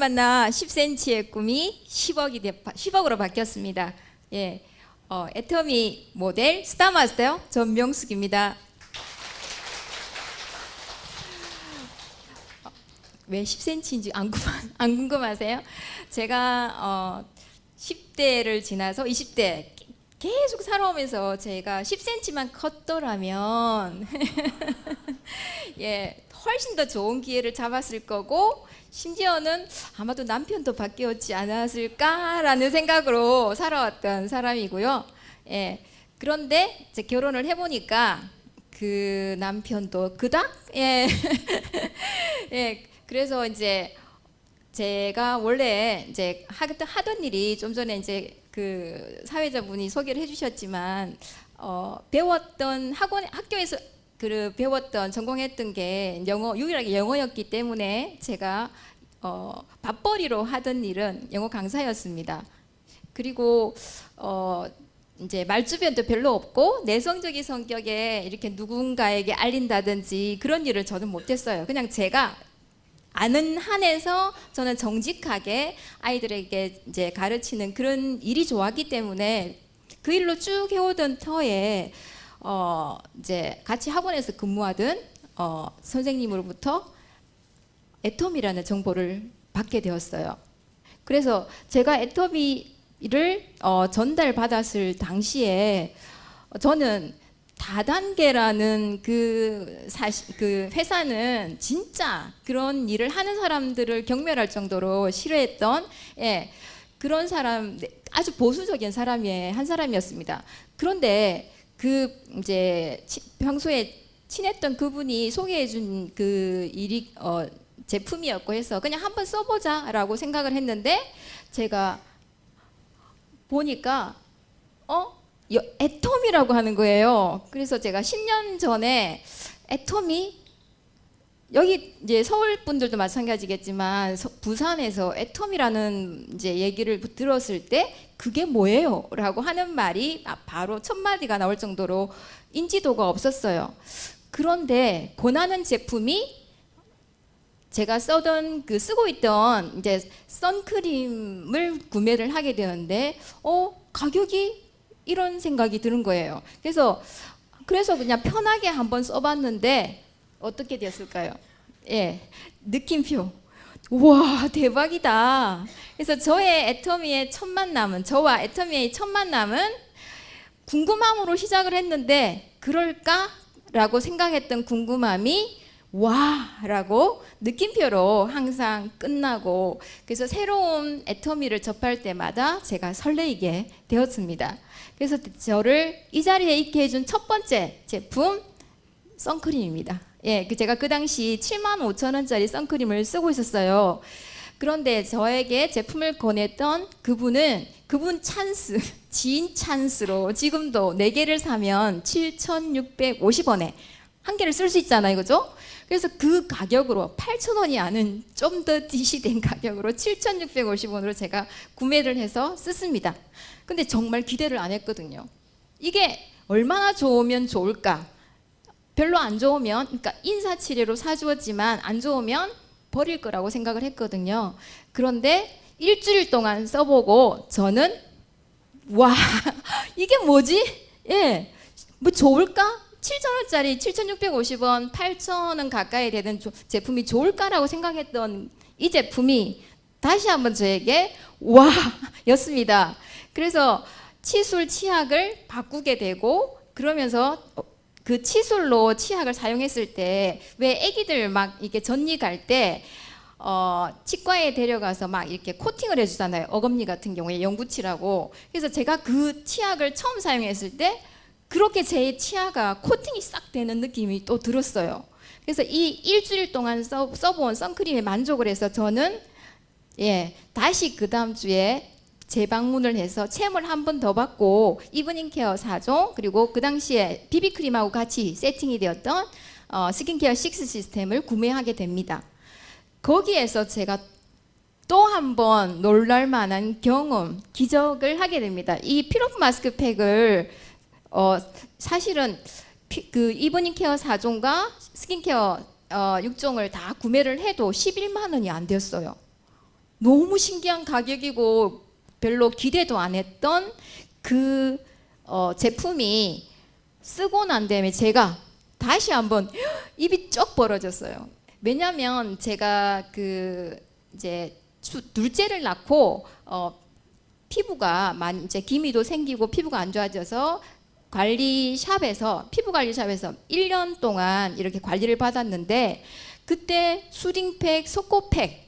만나 10cm의 꿈이 10억으로 바뀌었습니다. 예, 애터미 모델 스타마스터 전명숙입니다. 왜 10cm인지 안 궁금하세요? 제가 10대를 지나서 20대 계속 살아오면서 제가 10cm만 컸더라면 예, 훨씬 더 좋은 기회를 잡았을 거고 심지어는 아마도 남편도 바뀌었지 않았을까라는 생각으로 살아왔던 사람이고요. 예, 그런데 이제 결혼을 해보니까 그 남편도 그닥 예, 예, 그래서 이제 제가 원래 이제 하던 일이 좀 전에 이제 그 사회자분이 소개를 해주셨지만 배웠던 학교에서 배웠던 전공했던 게 유일하게 영어였기 때문에 제가 밥벌이로 하던 일은 영어 강사였습니다. 그리고 이제 말주변도 별로 없고 내성적인 성격에 이렇게 누군가에게 알린다든지 그런 일을 저는 못했어요. 그냥 제가 아는 한에서 저는 정직하게 아이들에게 이제 가르치는 그런 일이 좋았기 때문에 그 일로 쭉 해오던 터에 이제 같이 학원에서 근무하던 선생님으로부터 애터미라는 정보를 받게 되었어요. 그래서 제가 애터미를 전달받았을 당시에 저는 다단계라는 그 회사는 진짜 그런 일을 하는 사람들을 경멸할 정도로 싫어했던 그런 사람, 아주 보수적인 사람의 한 사람이었습니다. 그런데 이제 평소에 친했던 그분이 소개해준 그 일이 제품이었고 해서 그냥 한번 써보자라고 생각을 했는데 제가 보니까 애터미라고 하는 거예요. 그래서 제가 10년 전에 애터미 여기 이제 서울 분들도 마찬가지겠지만 부산에서 애터미라는 이제 얘기를 들었을 때 그게 뭐예요? 라고 하는 말이 바로 첫 마디가 나올 정도로 인지도가 없었어요. 그런데 권하는 제품이 제가 쓰고 있던 이제 선크림을 구매를 하게 되는데 가격이 이런 생각이 드는 거예요. 그래서 그냥 편하게 한번 써봤는데 어떻게 됐을까요? 예, 느낌표. 우와, 대박이다. 그래서 저와 애터미의 첫 만남은 궁금함으로 시작을 했는데 그럴까라고 생각했던 궁금함이 와라고 느낌표로 항상 끝나고 그래서 새로운 애터미를 접할 때마다 제가 설레이게 되었습니다. 그래서 저를 이 자리에 있게 해준 첫 번째 제품 선크림입니다. 예, 제가 그 당시 75,000원짜리 선크림을 쓰고 있었어요. 그런데 저에게 제품을 권했던 그분 지인 찬스로 지금도 4개를 사면 7,650원에 한 개를 쓸 수 있잖아요, 그죠? 그래서 그 가격으로 8,000원이 아닌 좀 더 디시된 가격으로 7,650원으로 제가 구매를 해서 썼습니다. 근데 정말 기대를 안 했거든요. 이게 얼마나 좋으면 좋을까? 별로 안 좋으면, 그러니까 인사치레로 사주었지만 안 좋으면 버릴 거라고 생각을 했거든요. 그런데 일주일 동안 써보고 저는 와, 이게 뭐지? 예, 뭐 좋을까? 7,000원짜리 7,650원, 8,000원 가까이 되는 제품이 좋을까라고 생각했던 이 제품이 다시 한번 저에게 와 였습니다. 그래서 치약을 바꾸게 되고 그러면서 그 치술로 치약을 사용했을 때 왜 애기들 막 이렇게 전리 갈 때 치과에 데려가서 막 이렇게 코팅을 해주잖아요. 어금니 같은 경우에 영구치라고. 그래서 제가 그 치약을 처음 사용했을 때 그렇게 제 치아가 코팅이 싹 되는 느낌이 또 들었어요. 그래서 이 일주일 동안 써본 선크림에 만족을 해서 저는 다시 그 다음 주에 재방문을 해서 체험을 한 번 더 받고 이브닝 케어 4종 그리고 그 당시에 비비크림하고 같이 세팅이 되었던 스킨케어 6 시스템을 구매하게 됩니다. 거기에서 제가 또 한 번 놀랄만한 기적을 하게 됩니다. 이 필로프 마스크팩을 사실은 그 이브닝 케어 4종과 스킨케어 6종을 다 구매를 해도 11만 원이 안 됐어요. 너무 신기한 가격이고 별로 기대도 안 했던 그 제품이 쓰고 난 다음에 제가 다시 한번 입이 쩍 벌어졌어요. 왜냐하면 제가 그 이제 둘째를 낳고 피부가 많이 이제 기미도 생기고 피부가 안 좋아져서 피부 관리샵에서 1년 동안 이렇게 관리를 받았는데, 그때 수딩팩, 속고팩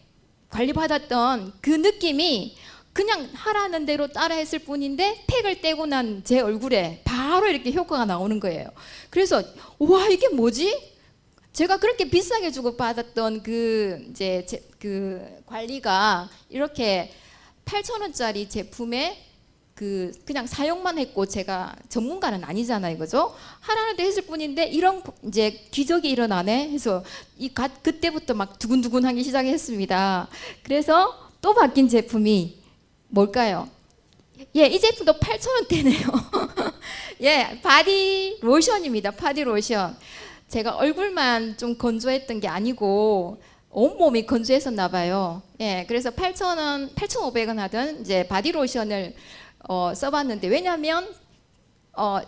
관리 받았던 그 느낌이 그냥 하라는 대로 따라 했을 뿐인데 팩을 떼고 난 제 얼굴에 바로 이렇게 효과가 나오는 거예요. 그래서 와, 이게 뭐지? 제가 그렇게 비싸게 주고 받았던 그 관리가 이렇게 8,000원짜리 제품에 그냥 사용만 했고, 제가 전문가는 아니잖아요, 그죠? 하라는 데 했을 뿐인데 이런 이제 기적이 일어나네 해서 그때부터 막 두근두근하기 시작했습니다. 그래서 또 바뀐 제품이 뭘까요? 예, 이 제품도 8,000원대네요. 예, 바디 로션입니다. 바디 로션. 제가 얼굴만 좀 건조했던 게 아니고 온몸이 건조했었나 봐요. 예, 그래서 8,000원, 8,500원 하던 이제 바디 로션을 써봤는데, 왜냐하면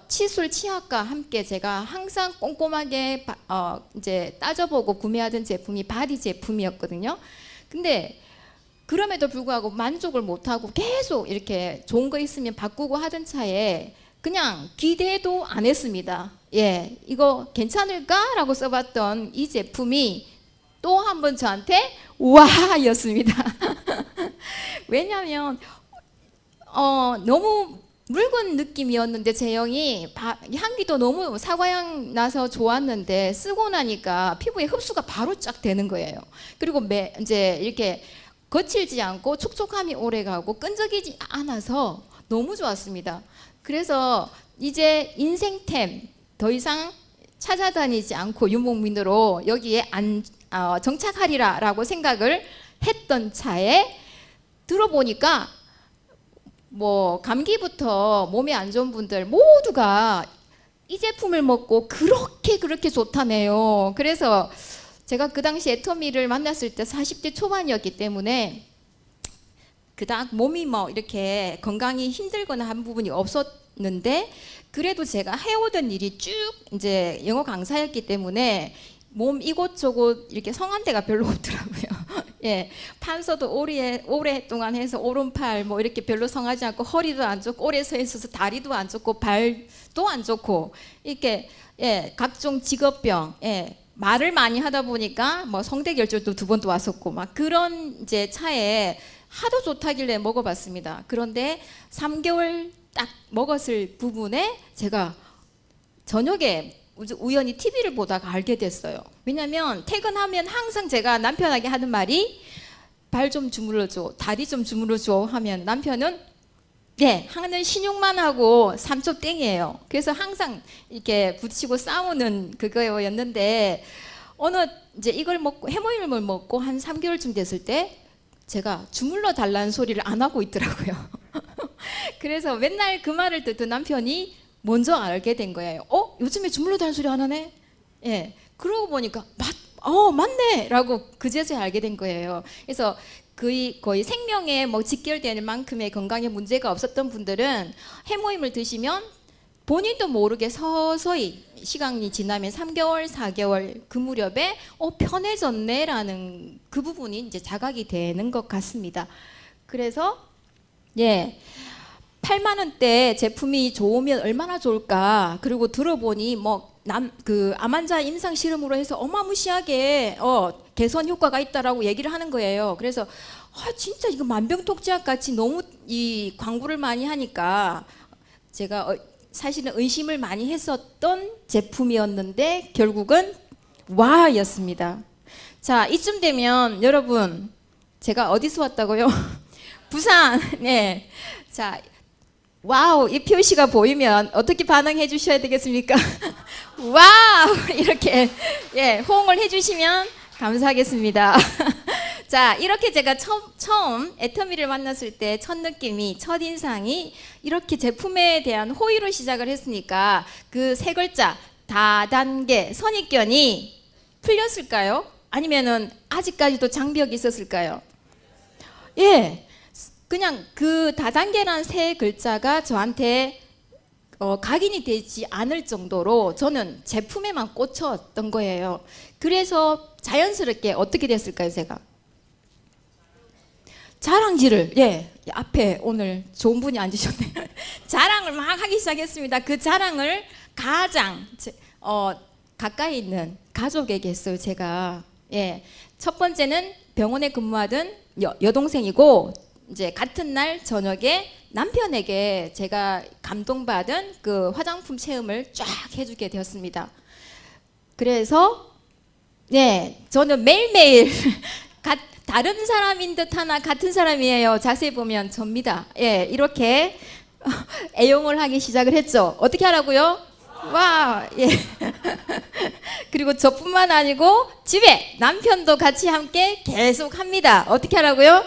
치술 치약과 함께 제가 항상 꼼꼼하게 이제 따져보고 구매하던 제품이 바디 제품이었거든요. 근데 그럼에도 불구하고 만족을 못하고 계속 이렇게 좋은 거 있으면 바꾸고 하던 차에 그냥 기대도 안 했습니다. 예, 이거 괜찮을까라고 써봤던 이 제품이 또 한 번 저한테 와였습니다. 왜냐하면 너무 묽은 느낌이었는데 제형이 향기도 너무 사과향 나서 좋았는데, 쓰고 나니까 피부에 흡수가 바로 쫙 되는 거예요. 그리고 이제 이렇게 거칠지 않고 촉촉함이 오래가고 끈적이지 않아서 너무 좋았습니다. 그래서 이제 인생템 더 이상 찾아다니지 않고 유목민으로 여기에 정착하리라라고 생각을 했던 차에 들어보니까 뭐 감기부터 몸에 안 좋은 분들 모두가 이 제품을 먹고 그렇게 좋다네요. 그래서 제가 그 당시 애터미를 만났을 때 40대 초반이었기 때문에 그닥 몸이 뭐 이렇게 건강이 힘들거나 한 부분이 없었는데, 그래도 제가 해오던 일이 쭉 이제 영어 강사였기 때문에 몸 이곳저곳 이렇게 성한 데가 별로 없더라고요. 예, 판서도 오랫동안 해서 오른팔 뭐 이렇게 별로 성하지 않고, 허리도 안 좋고, 오래 서 있어서 다리도 안 좋고, 발도 안 좋고, 이렇게 예, 각종 직업병, 예, 말을 많이 하다 보니까 뭐 성대결절도 2번도 왔었고, 막 그런 이제 차에 하도 좋다길래 먹어봤습니다. 그런데 3개월 딱 먹었을 부분에 제가 저녁에 우연히 TV를 보다가 알게 됐어요. 왜냐면 퇴근하면 항상 제가 남편에게 하는 말이 발 좀 주물러줘, 다리 좀 주물러줘 하면 남편은 네, 하는 신용만 하고 3초 땡이에요. 그래서 항상 이렇게 붙이고 싸우는 그거였는데, 어느 이제 이걸 먹고 해모임을 먹고 한 3개월쯤 됐을 때 제가 주물러 달라는 소리를 안 하고 있더라고요. 그래서 맨날 그 말을 듣던 남편이 먼저 알게 된 거예요. 요즘에 주물러 달라는 소리 안 하네? 예. 그러고 보니까 맞네! 라고 그제서야 알게 된 거예요. 그래서 거의 생명에 뭐 직결되는 만큼의 건강에 문제가 없었던 분들은 해모임을 드시면 본인도 모르게 서서히 시간이 지나면 3개월, 4개월 그 무렵에 편해졌네라는 그 부분이 이제 자각이 되는 것 같습니다. 그래서 예, 8만 원대 제품이 좋으면 얼마나 좋을까. 그리고 들어보니 그 암환자 임상 실험으로 해서 어마무시하게 개선 효과가 있다라고 얘기를 하는 거예요. 그래서 진짜 이거 만병통치약 같이 너무 이 광고를 많이 하니까 제가 사실은 의심을 많이 했었던 제품이었는데 결국은 와였습니다. 자, 이쯤 되면 여러분, 제가 어디서 왔다고요? 부산. 네. 자, 와우, 이 표시가 보이면 어떻게 반응해 주셔야 되겠습니까? 와우, 이렇게 예, 호응을 해주시면 감사하겠습니다. 자, 이렇게 제가 처음 애터미를 만났을 때 첫 느낌이, 첫 인상이 이렇게 제품에 대한 호의로 시작을 했으니까 그 세 글자 다단계 선입견이 풀렸을까요? 아니면은 아직까지도 장벽이 있었을까요? 예, 그냥 그 다단계란 세 글자가 저한테 각인이 되지 않을 정도로 저는 제품에만 꽂혔던 거예요. 그래서 자연스럽게 어떻게 됐을까요, 제가? 자랑질을, 예, 앞에 오늘 좋은 분이 앉으셨네요. 자랑을 막 하기 시작했습니다. 그 자랑을 가장 가까이 있는 가족에게 했어요, 제가. 예, 첫 번째는 병원에 근무하던 여동생이고, 이제 같은 날 저녁에 남편에게 제가 감동받은 그 화장품 체험을 쫙 해주게 되었습니다. 그래서 네, 저는 매일매일 다른 사람인 듯 하나 같은 사람이에요. 자세히 보면 접니다. 예, 이렇게 애용을 하기 시작을 했죠. 어떻게 하라고요? 와, 예. 그리고 저뿐만 아니고 집에 남편도 같이 함께 계속 합니다. 어떻게 하라고요?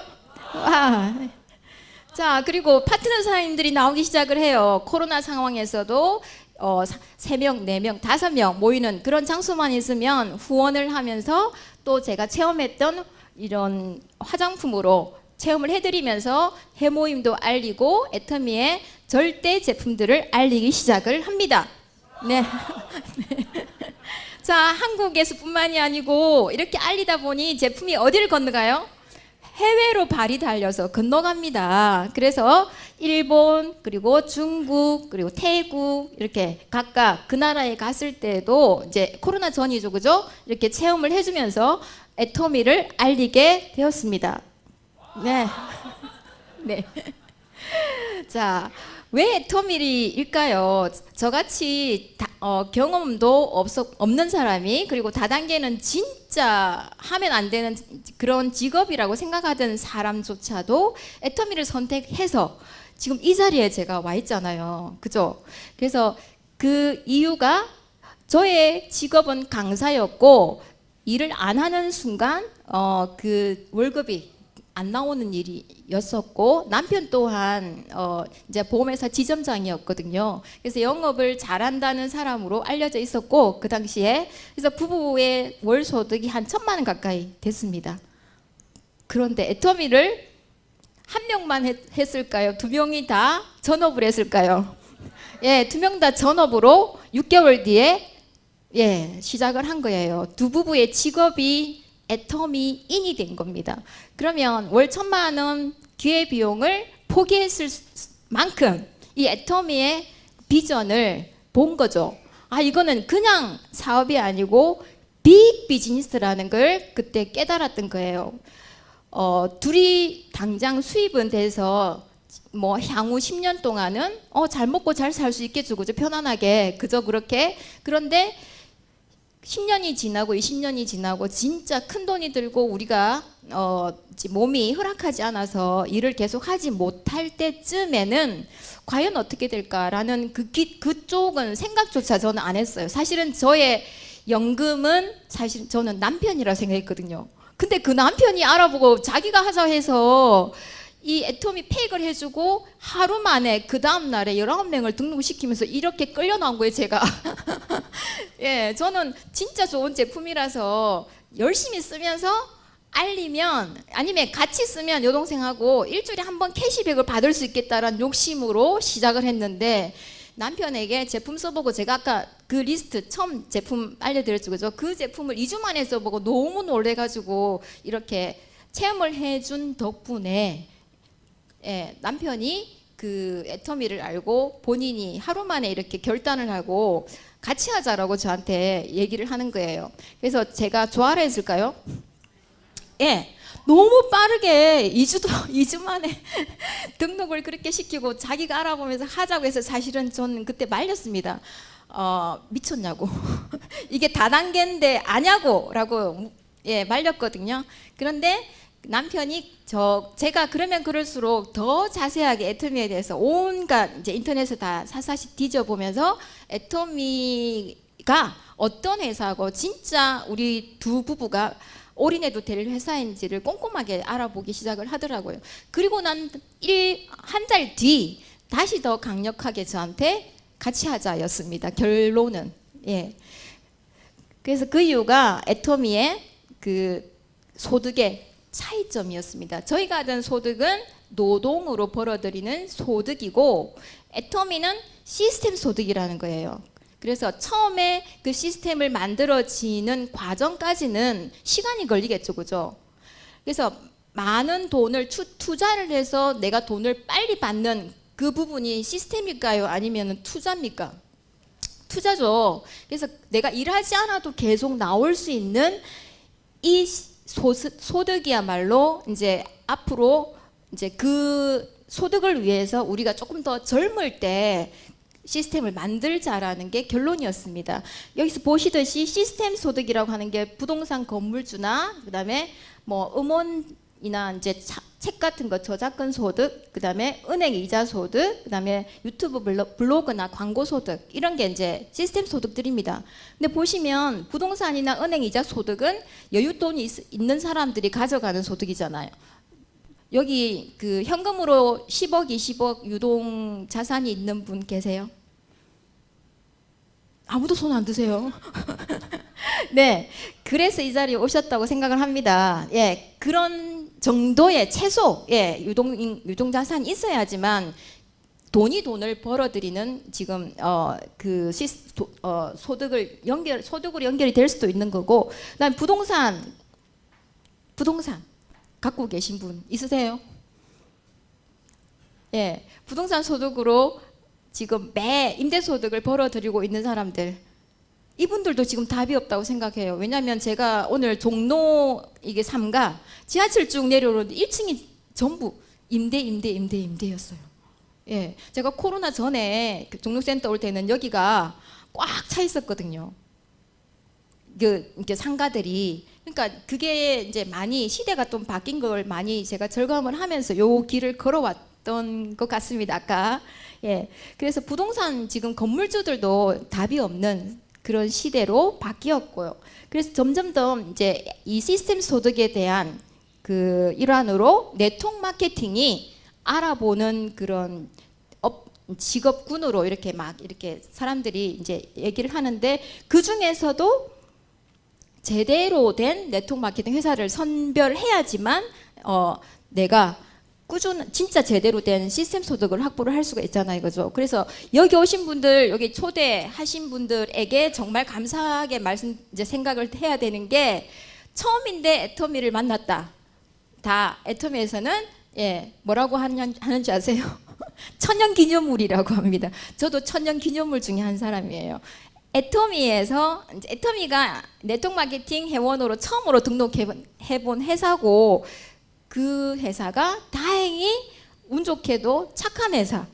와. 자, 그리고 파트너 사장님들이 나오기 시작을 해요. 코로나 상황에서도 3명, 4명, 5명 모이는 그런 장소만 있으면 후원을 하면서 또 제가 체험했던 이런 화장품으로 체험을 해드리면서 해모임도 알리고 애터미의 절대 제품들을 알리기 시작을 합니다. 네. 자, 한국에서뿐만이 아니고 이렇게 알리다 보니 제품이 어디를 건너가요? 해외로 발이 달려서 건너갑니다. 그래서 일본, 그리고 중국, 그리고 태국 이렇게 각각 그 나라에 갔을 때도 이제 코로나 전이죠, 그죠? 이렇게 체험을 해주면서 애터미를 알리게 되었습니다. 네. 네. 자, 왜 애터미일까요? 저같이 경험도 없는 사람이, 그리고 다단계는 진짜 하면 안 되는 그런 직업이라고 생각하던 사람조차도 애터미를 선택해서 지금 이 자리에 제가 와 있잖아요. 그죠? 그래서 그 이유가 저의 직업은 강사였고 일을 안 하는 순간 그 월급이 안 나오는 일이었었고, 남편 또한 이제 보험회사 지점장이었거든요. 그래서 영업을 잘한다는 사람으로 알려져 있었고 그 당시에, 그래서 부부의 월 소득이 한 1,000만 원 가까이 됐습니다. 그런데 애터미를 한 명만 했을까요? 두 명이 다 전업을 했을까요? 예, 두 명 다 전업으로 6개월 뒤에 예, 시작을 한 거예요. 두 부부의 직업이 애터미인이 된 겁니다. 그러면 월 1,000만 원 기회비용을 포기했을 만큼 이 애터미의 비전을 본 거죠. 아, 이거는 그냥 사업이 아니고 빅 비즈니스라는 걸 그때 깨달았던 거예요. 둘이 당장 수입은 돼서 뭐 향후 10년 동안은 잘 먹고 잘 살 수 있겠죠, 그죠? 편안하게, 그저 그렇게. 그런데 10년이 지나고 20년이 지나고 진짜 큰 돈이 들고 우리가 몸이 허락하지 않아서 일을 계속 하지 못할 때쯤에는 과연 어떻게 될까라는 그쪽은 생각조차 저는 안 했어요. 사실은 저의 연금은 사실 저는 남편이라 생각했거든요. 근데 그 남편이 알아보고 자기가 하자 해서 이 애터미 팩을 해주고 하루 만에 그 다음날에 19명을 등록시키면서 이렇게 끌려 나온 거예요, 제가. 예, 저는 진짜 좋은 제품이라서 열심히 쓰면서 알리면, 아니면 같이 쓰면 여동생하고 일주일에 한 번 캐시백을 받을 수 있겠다라는 욕심으로 시작을 했는데, 남편에게 제품 써보고, 제가 아까 그 리스트 처음 제품 알려드렸죠, 그죠? 그 제품을 2주 만에 써보고 너무 놀래가지고 이렇게 체험을 해준 덕분에 예, 남편이 그 애터미를 알고 본인이 하루 만에 이렇게 결단을 하고 같이 하자라고 저한테 얘기를 하는 거예요. 그래서 제가 좋아라 했을까요? 예, 너무 빠르게 2주 만에 등록을 그렇게 시키고 자기가 알아보면서 하자고 해서 사실은 저는 그때 말렸습니다. 미쳤냐고. 이게 다단계인데 아냐고 라고 예, 말렸거든요. 그런데 남편이 제가 그러면 그럴수록 더 자세하게 애터미에 대해서 온갖 이제 인터넷에 다 사사시 뒤져보면서 애터미가 어떤 회사고 진짜 우리 두 부부가 올인해도 될 회사인지를 꼼꼼하게 알아보기 시작을 하더라고요. 그리고 난 한 달 뒤 다시 더 강력하게 저한테 같이 하자였습니다. 결론은 예. 그래서 그 이유가 애터미의 그 소득의 차이점이었습니다. 저희가 하던 소득은 노동으로 벌어들이는 소득이고 애터미는 시스템 소득이라는 거예요. 그래서 처음에 그 시스템을 만들어지는 과정까지는 시간이 걸리겠죠, 그죠? 그래서 많은 돈을 투자를 해서 내가 돈을 빨리 받는 그 부분이 시스템일까요? 아니면 투자입니까? 투자죠. 그래서 내가 일하지 않아도 계속 나올 수 있는 이 소득이야말로 이제 앞으로 이제 그 소득을 위해서 우리가 조금 더 젊을 때 시스템을 만들자라는 게 결론이었습니다. 여기서 보시듯이 시스템 소득이라고 하는 게 부동산 건물주나 그다음에 뭐 음원이나 이제 책 같은 거 저작권 소득, 그다음에 은행 이자 소득, 그다음에 유튜브 블로그나 광고 소득 이런 게 이제 시스템 소득들입니다. 근데 보시면 부동산이나 은행 이자 소득은 여윳돈이 있는 사람들이 가져가는 소득이잖아요. 여기 그 현금으로 10억, 20억 유동 자산이 있는 분 계세요? 아무도 손 안 드세요. 네, 그래서 이 자리에 오셨다고 생각을 합니다. 예, 그런 정도의 최소 유동 자산이 있어야지만 돈을 벌어들이는 지금 소득으로 연결이 될 수도 있는 거고, 그다음 부동산 갖고 계신 분 있으세요? 예, 부동산 소득으로 지금 매 임대소득을 벌어들이고 있는 사람들, 이분들도 지금 답이 없다고 생각해요. 왜냐하면 제가 오늘 종로 이게 3가 지하철 쭉 내려오는데 1층이 전부 임대였어요. 예, 제가 코로나 전에 종로센터 올 때는 여기가 꽉 차 있었거든요. 이렇게 상가들이. 그러니까 그게 이제 많이 시대가 좀 바뀐 걸 많이 제가 절감을 하면서 요 길을 걸어왔던 것 같습니다. 아까. 예. 그래서 부동산 지금 건물주들도 답이 없는 그런 시대로 바뀌었고요. 그래서 점점 더 이제 이 시스템 소득에 대한 그 일환으로 네트워크 마케팅이 알아보는 그런 직업군으로 이렇게 사람들이 이제 얘기를 하는데, 그 중에서도 제대로 된 네트워크 마케팅 회사를 선별해야지만 내가 진짜 제대로 된 시스템 소득을 확보를 할 수가 있잖아요, 그죠? 그래서 여기 오신 분들, 여기 초대하신 분들에게 정말 감사하게 생각을 해야 되는 게, 처음인데 애터미를 만났다. 다 애터미에서는 뭐라고 하는지 아세요? 천년기념물이라고 합니다. 저도 천년기념물 중에 한 사람이에요. 애터미가 네트워크 마케팅 회원으로 처음으로 등록해본 회사고, 그 회사가 다행히 운 좋게도 착한 회사,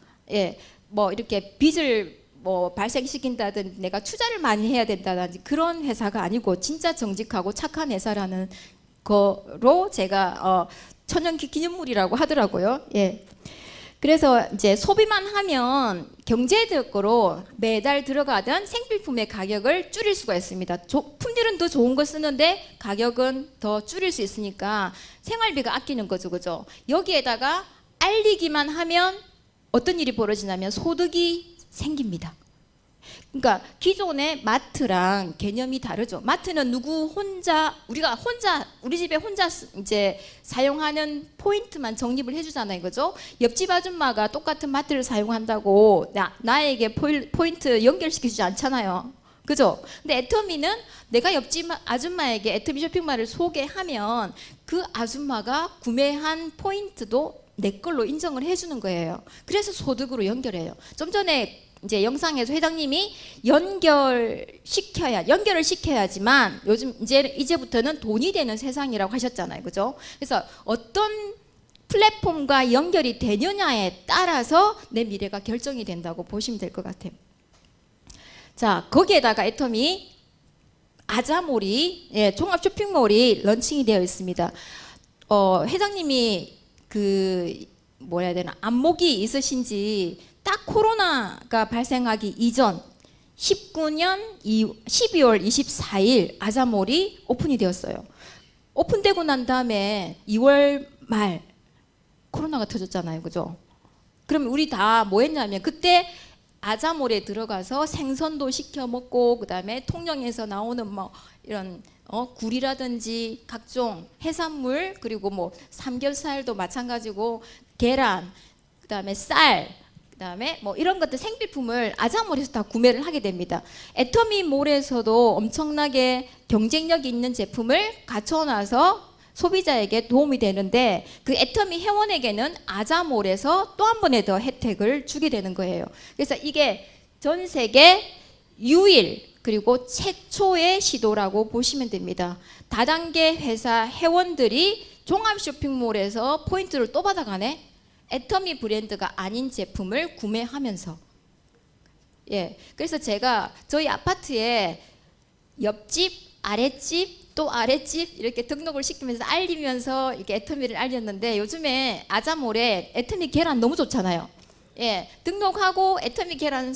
뭐 이렇게 빚을 뭐 발생시킨다든지 내가 투자를 많이 해야 된다든지 그런 회사가 아니고 진짜 정직하고 착한 회사라는 거로 제가 천년기념물이라고 하더라고요. 예. 그래서 이제 소비만 하면 경제적으로 매달 들어가던 생필품의 가격을 줄일 수가 있습니다. 품질은 더 좋은 거 쓰는데 가격은 더 줄일 수 있으니까 생활비가 아끼는 거죠, 그죠? 여기에다가 알리기만 하면 어떤 일이 벌어지냐면 소득이 생깁니다. 그러니까 기존의 마트랑 개념이 다르죠. 마트는 우리 집에 혼자 이제 사용하는 포인트만 적립을 해주잖아요, 그죠? 옆집 아줌마가 똑같은 마트를 사용한다고 나에게 포인트 연결시키지 않잖아요, 그죠? 근데 애터미는 내가 옆집 아줌마에게 애터미 쇼핑몰을 소개하면 그 아줌마가 구매한 포인트도 내 걸로 인정을 해주는 거예요. 그래서 소득으로 연결해요. 좀 전에 이제 영상에서 회장님이 연결을 시켜야지만 요즘 이제부터는 돈이 되는 세상이라고 하셨잖아요, 그죠? 그래서 어떤 플랫폼과 연결이 되느냐에 따라서 내 미래가 결정이 된다고 보시면 될 것 같아요. 자, 거기에다가 애터미 아자몰이 종합 쇼핑몰이 런칭이 되어 있습니다. 회장님이 뭐라 해야 되나, 안목이 있으신지 딱 코로나가 발생하기 이전 19년 12월 24일 아자몰이 오픈이 되었어요. 오픈되고 난 다음에 2월 말 코로나가 터졌잖아요, 그죠? 그럼 우리 다 뭐 했냐면 그때 아자몰에 들어가서 생선도 시켜 먹고, 그다음에 통영에서 나오는 뭐 이런 굴이라든지 각종 해산물, 그리고 뭐 삼겹살도 마찬가지고 계란, 그다음에 쌀, 그다음에 뭐 이런 것들 생필품을 아자몰에서 다 구매를 하게 됩니다. 애터미몰에서도 엄청나게 경쟁력 있는 제품을 갖춰놔서 소비자에게 도움이 되는데, 그 애터미 회원에게는 아자몰에서 또 한 번의 더 혜택을 주게 되는 거예요. 그래서 이게 전 세계 유일 그리고 최초의 시도라고 보시면 됩니다. 다단계 회사 회원들이 종합 쇼핑몰에서 포인트를 또 받아가네. 애터미 브랜드가 아닌 제품을 구매하면서. 예, 그래서 제가 저희 아파트에 옆집, 아랫집, 또 아랫집 이렇게 등록을 시키면서 알리면서 이렇게 애터미를 알렸는데, 요즘에 아자몰에 애터미 계란 너무 좋잖아요. 예, 등록하고 애터미 계란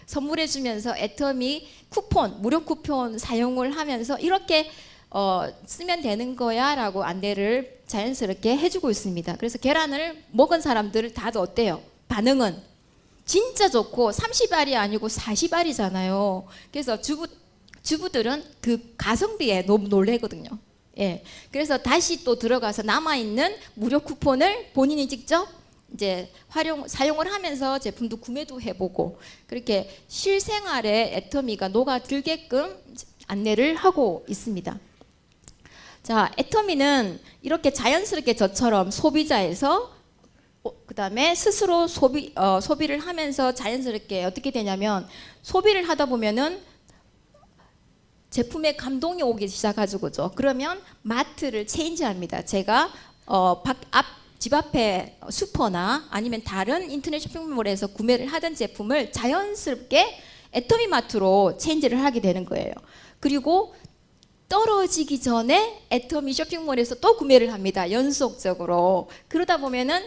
선물해주면서 애터미 쿠폰, 무료 쿠폰 사용을 하면서 이렇게 쓰면 되는 거야 라고 안내를 자연스럽게 해주고 있습니다. 그래서 계란을 먹은 사람들 다들 어때요? 반응은 진짜 좋고, 30알이 아니고 40알이잖아요. 그래서 주부들은 그 가성비에 너무 놀래거든요. 예, 그래서 다시 또 들어가서 남아있는 무료 쿠폰을 본인이 직접 이제 사용을 하면서 제품도 구매도 해보고, 그렇게 실생활에 애터미가 녹아들게끔 안내를 하고 있습니다. 자, 애터미는 이렇게 자연스럽게 저처럼 소비자에서 그다음에 스스로 소비를 하면서 자연스럽게 어떻게 되냐면, 소비를 하다 보면은 제품에 감동이 오기 시작하죠. 그러면 마트를 체인지합니다. 제가 집 앞에 슈퍼나 아니면 다른 인터넷 쇼핑몰에서 구매를 하던 제품을 자연스럽게 애터미 마트로 체인지를 하게 되는 거예요. 그리고 떨어지기 전에 애터미 쇼핑몰에서 또 구매를 합니다. 연속적으로. 그러다 보면은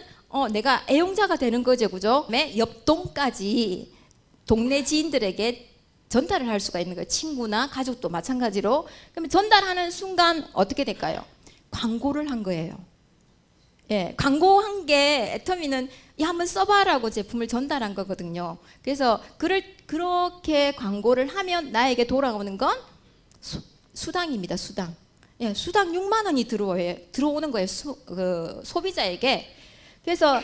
내가 애용자가 되는 거죠, 그죠? 옆동까지 동네 지인들에게 전달을 할 수가 있는 거예요. 친구나 가족도 마찬가지로. 그러면 전달하는 순간 어떻게 될까요? 광고를 한 거예요. 예, 광고한 게 애터미는 한번 써봐라고 제품을 전달한 거거든요. 그래서 그렇게 광고를 하면 나에게 돌아오는 건 수당입니다. 수당. 예, 수당 6만 원이 들어오는 거예요. 소비자에게. 그래서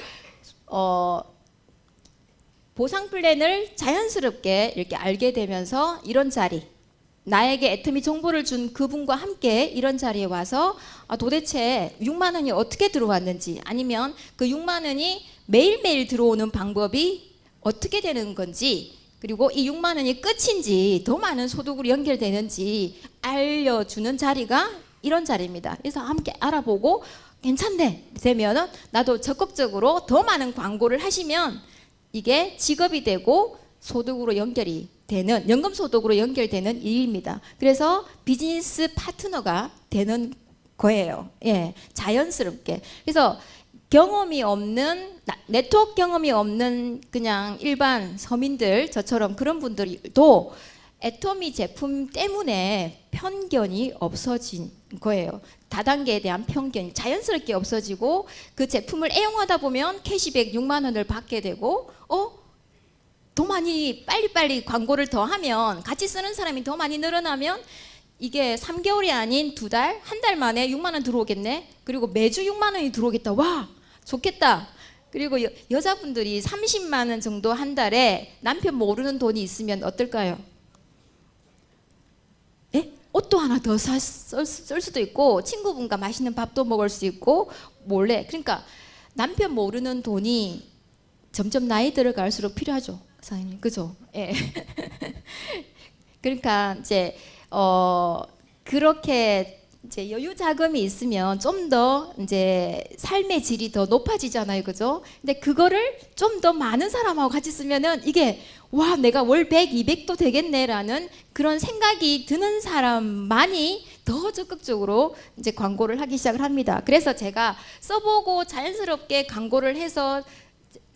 보상 플랜을 자연스럽게 이렇게 알게 되면서 이런 자리, 나에게 애터미 정보를 준 그분과 함께 이런 자리에 와서 도대체 6만 원이 어떻게 들어왔는지, 아니면 그 6만 원이 매일매일 들어오는 방법이 어떻게 되는 건지, 그리고 이 6만 원이 끝인지 더 많은 소득으로 연결되는지 알려주는 자리가 이런 자리입니다. 그래서 함께 알아보고 괜찮네 되면은 나도 적극적으로 더 많은 광고를 하시면 이게 직업이 되고 소득으로 연결이 되는, 연금소득으로 연결되는 일입니다. 그래서 비즈니스 파트너가 되는 거예요. 예, 자연스럽게. 그래서 경험이 없는, 네트워크 경험이 없는 그냥 일반 서민들, 저처럼 그런 분들도 애터미 제품 때문에 편견이 없어진 거예요. 다단계에 대한 편견이 자연스럽게 없어지고, 그 제품을 애용하다 보면 캐시백 6만 원을 받게 되고, 더 많이 빨리빨리 광고를 더 하면, 같이 쓰는 사람이 더 많이 늘어나면 이게 3개월이 아닌 2달, 한 달 만에 6만 원 들어오겠네. 그리고 매주 6만 원이 들어오겠다. 와, 좋겠다. 그리고 여자분들이 30만 원 정도 한 달에 남편 모르는 돈이 있으면 어떨까요? 예? 옷도 하나 더 쓸 수도 있고, 친구분과 맛있는 밥도 먹을 수 있고, 몰래. 그러니까 남편 모르는 돈이 점점 나이 들어갈수록 필요하죠, 사장님, 그죠? 예. 그러니까 이제 그렇게 이제 여유 자금이 있으면 좀 더 이제 삶의 질이 더 높아지잖아요, 그죠? 근데 그거를 좀 더 많은 사람하고 같이 쓰면은 이게 와, 내가 월 100, 200도 되겠네라는 그런 생각이 드는 사람만이 더 적극적으로 이제 광고를 하기 시작을 합니다. 그래서 제가 써보고 자연스럽게 광고를 해서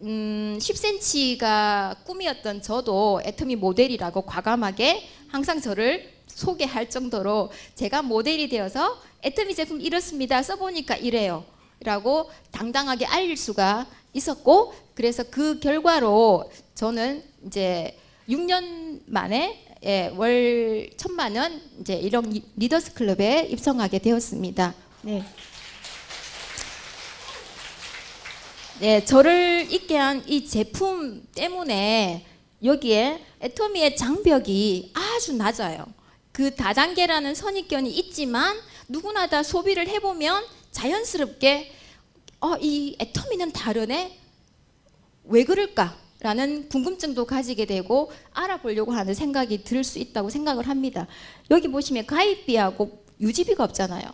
10cm가 꿈이었던 저도 애터미 모델이라고 과감하게 항상 저를 소개할 정도로, 제가 모델이 되어서 애터미 제품 이렇습니다, 써보니까 이래요 라고 당당하게 알릴 수가 있었고, 그래서 그 결과로 저는 이제 6년 만에 예, 월 1,000만 원 이제 이런 리더스 클럽에 입성하게 되었습니다. 네. 네, 저를 있게 한 이 제품 때문에 여기에 애터미의 장벽이 아주 낮아요. 그 다단계라는 선입견이 있지만 누구나 다 소비를 해보면 자연스럽게 이 애터미는 다르네? 왜 그럴까라는 궁금증도 가지게 되고 알아보려고 하는 생각이 들 수 있다고 생각을 합니다. 여기 보시면 가입비하고 유지비가 없잖아요.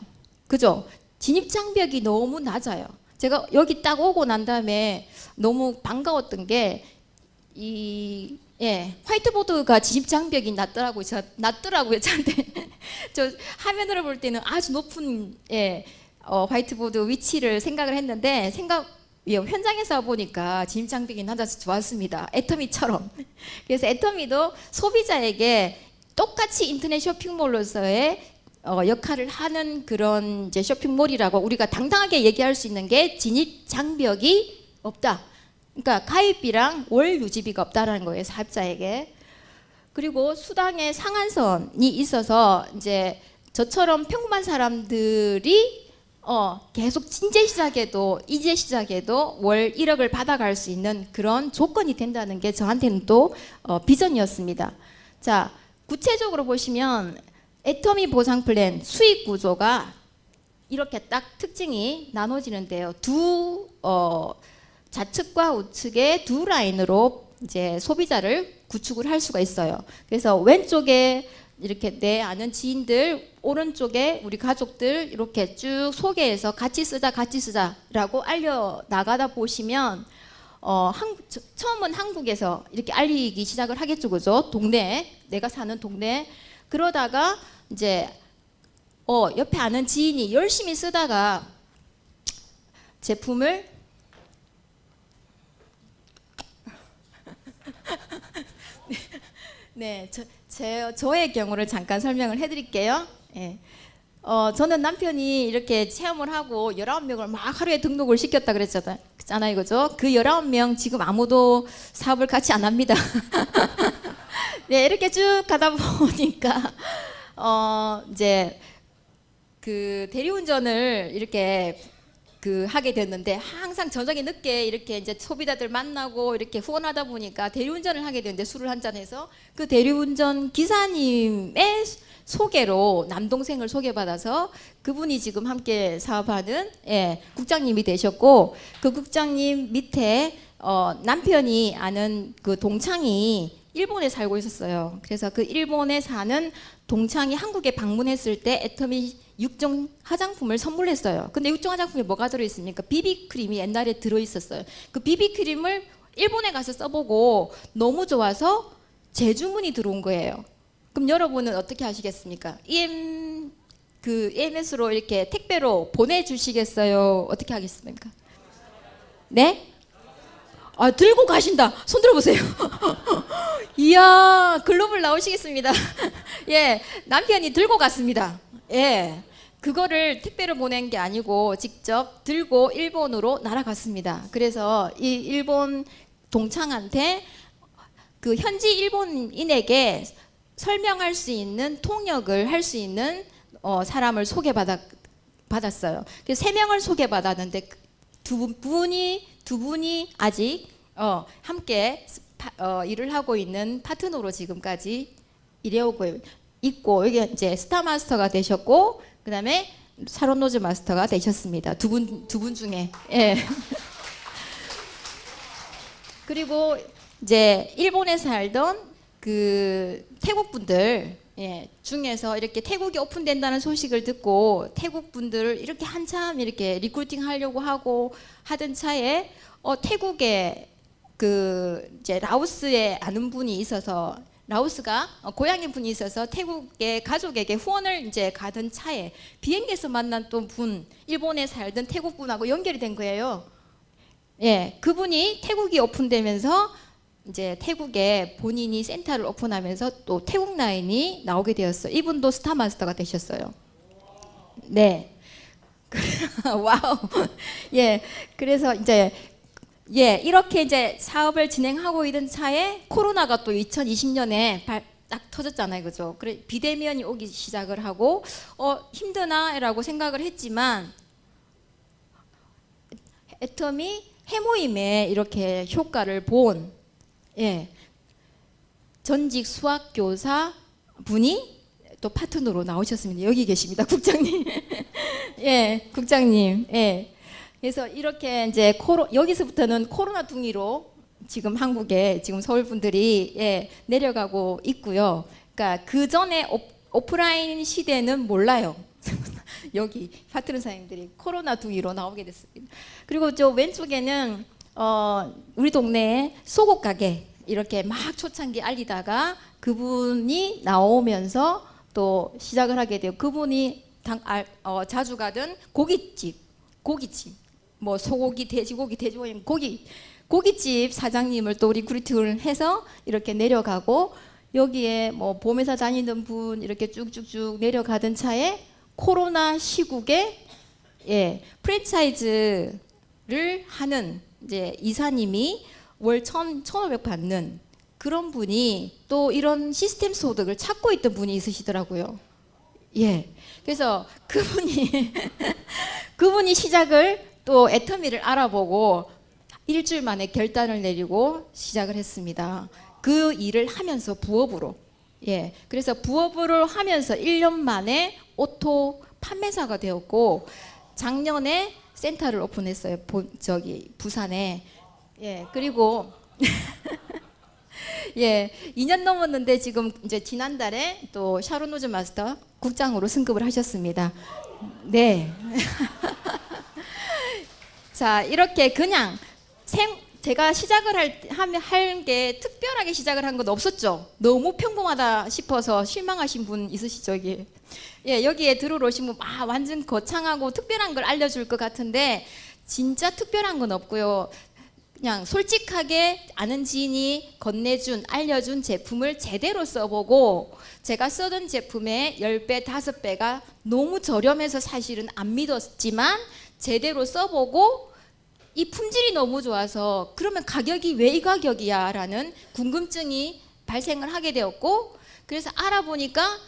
그죠? 진입장벽이 너무 낮아요. 제가 여기 딱 오고 난 다음에 너무 반가웠던 게 화이트보드가 진입장벽이 낮더라고요. 저한테 저 화면으로 볼 때는 아주 높은 화이트보드 위치를 생각을 했는데 현장에서 보니까 진입장벽이 낮아서 좋았습니다. 애터미처럼. 그래서 애터미도 소비자에게 똑같이 인터넷 쇼핑몰로서의 역할을 하는 그런 이제 쇼핑몰이라고 우리가 당당하게 얘기할 수 있는 게 진입 장벽이 없다. 그러니까 가입비랑 월 유지비가 없다라는 거예요, 사업자에게. 그리고 수당의 상한선이 있어서 이제 저처럼 평범한 사람들이 계속 이제 시작에도 월 1억을 받아갈 수 있는 그런 조건이 된다는 게 저한테는 또 비전이었습니다. 자, 구체적으로 보시면 애터미 보상 플랜 수익 구조가 이렇게 딱 특징이 나눠지는데요. 좌측과 우측의 두 라인으로 이제 소비자를 구축을 할 수가 있어요. 그래서 왼쪽에 이렇게 내 아는 지인들, 오른쪽에 우리 가족들 이렇게 쭉 소개해서 같이 쓰자라고 알려 나가다 보시면 처음은 한국에서 이렇게 알리기 시작을 하겠죠, 그죠? 내가 사는 동네. 그러다가 이제 옆에 아는 지인이 열심히 쓰다가 제품을 네, 저의 경우를 잠깐 설명을 해드릴게요. 예. 저는 남편이 이렇게 체험을 하고 19명을 막 하루에 등록을 시켰다 그랬잖아요, 그죠? 그 19명 지금 아무도 사업을 같이 안 합니다. 네, 이렇게 쭉 가다 보니까 이제 그 대리운전을 이렇게 하게 됐는데 항상 저녁에 늦게 이렇게 이제 소비자들 만나고 이렇게 후원하다 보니까 대리운전을 하게 됐는데 술을 한잔 해서 그 대리운전 기사님의 소개로 남동생을 소개받아서 그분이 지금 함께 사업하는 국장님이 되셨고 그 국장님 밑에 남편이 아는 그 동창이 일본에 살고 있었어요. 그래서 그 일본에 사는 동창이 한국에 방문했을 때 애터미 6종 화장품을 선물했어요. 근데 6종 화장품에 뭐가 들어있습니까? 비비크림이 옛날에 들어있었어요. 그 비비크림을 일본에 가서 써보고 너무 좋아서 재주문이 들어온 거예요. 그럼 여러분은 어떻게 하시겠습니까? EMS로 이렇게 택배로 보내주시겠어요? 어떻게 하겠습니까? 네? 들고 가신다. 손 들어보세요. 이야, 글로벌 나오시겠습니다. 예, 남편이 들고 갔습니다. 예, 그거를 택배로 보낸 게 아니고 직접 들고 일본으로 날아갔습니다. 그래서 이 일본 동창한테 그 현지 일본인에게 설명할 수 있는 통역을 할 수 있는 사람을 소개받았어요. 그래서 3명을 소개받았는데 두 분이 아직 함께 일을 하고 있는 파트너로 지금까지 일해오고 있고 여기 이제 스타마스터가 되셨고 그다음에 샤론로즈 마스터가 되셨습니다. 두 분 중에. 예. 그리고 이제 일본에 살던 그 태국 분들 중에서 이렇게 태국이 오픈된다는 소식을 듣고 태국 분들을 이렇게 한참 이렇게 리크루팅 하려고 하고 하던 차에 태국에 그 이제 라오스에 아는 분이 있어서 라오스가 고향인 분이 있어서 태국의 가족에게 후원을 이제 가던 차에 비행기에서 만난 또 분, 일본에 살던 태국 분하고 연결이 된 거예요. 예, 그분이 태국이 오픈되면서 이제 태국에 본인이 센터를 오픈하면서 또 태국 라인이 나오게 되었어요. 이분도 스타마스터가 되셨어요. 네. 와우. 예. 그래서 이제 이렇게 이제 사업을 진행하고 있던 차에 코로나가 또 2020년에 딱 터졌잖아요, 그죠? 그래 비대면이 오기 시작을 하고 힘드나라고 생각을 했지만 애텀이 해모임에 이렇게 효과를 본 전직 수학교사 분이 또 파트너로 나오셨습니다. 여기 계십니다, 국장님. 국장님. 그래서 이렇게 이제 여기서부터는 코로나 둥이로 지금 한국에 지금 서울 분들이 내려가고 있고요. 그러니까 그 전에 오프라인 시대는 몰라요. 여기 파트너 사장님들이 코로나 둥이로 나오게 됐습니다. 그리고 저 왼쪽에는 우리 동네에 속옷 가게 이렇게 막 초창기 알리다가 그분이 나오면서 또 시작을 하게 돼요. 그분이 자주 가던 고깃집, 뭐 소고기, 돼지고기, 고깃집 사장님을 또 리크루팅을 해서 이렇게 내려가고 여기에 뭐 보험회사 다니던 분 이렇게 쭉쭉쭉 내려가던 차에 코로나 시국에 프랜차이즈를 하는 이제 이사님이 월 1,500 받는 그런 분이 또 이런 시스템 소득을 찾고 있던 분이 있으시더라고요. 그래서 그분이 시작을 또 애터미를 알아보고 일주일 만에 결단을 내리고 시작을 했습니다. 그 일을 하면서 부업으로. 그래서 부업으로 하면서 1년 만에 오토 판매사가 되었고 작년에 센터를 오픈했어요. 부산에. 그리고 2년 넘었는데 지금 이제 지난달에 또 샤론 노즈 마스터 국장으로 승급을 하셨습니다. 자, 이렇게 그냥 제가 시작을 할 게 특별하게 시작을 한 건 없었죠. 너무 평범하다 싶어서 실망하신 분 있으시죠, 여기? 여기에 들어오신 분 완전 거창하고 특별한 걸 알려줄 것 같은데 진짜 특별한 건 없고요. 그냥 솔직하게 아는 지인이 알려준 제품을 제대로 써보고 제가 쓰던 제품의 10배, 5배가 너무 저렴해서 사실은 안 믿었지만 제대로 써보고 이 품질이 너무 좋아서 그러면 가격이 왜 이 가격이야 라는 궁금증이 발생을 하게 되었고 그래서 알아보니까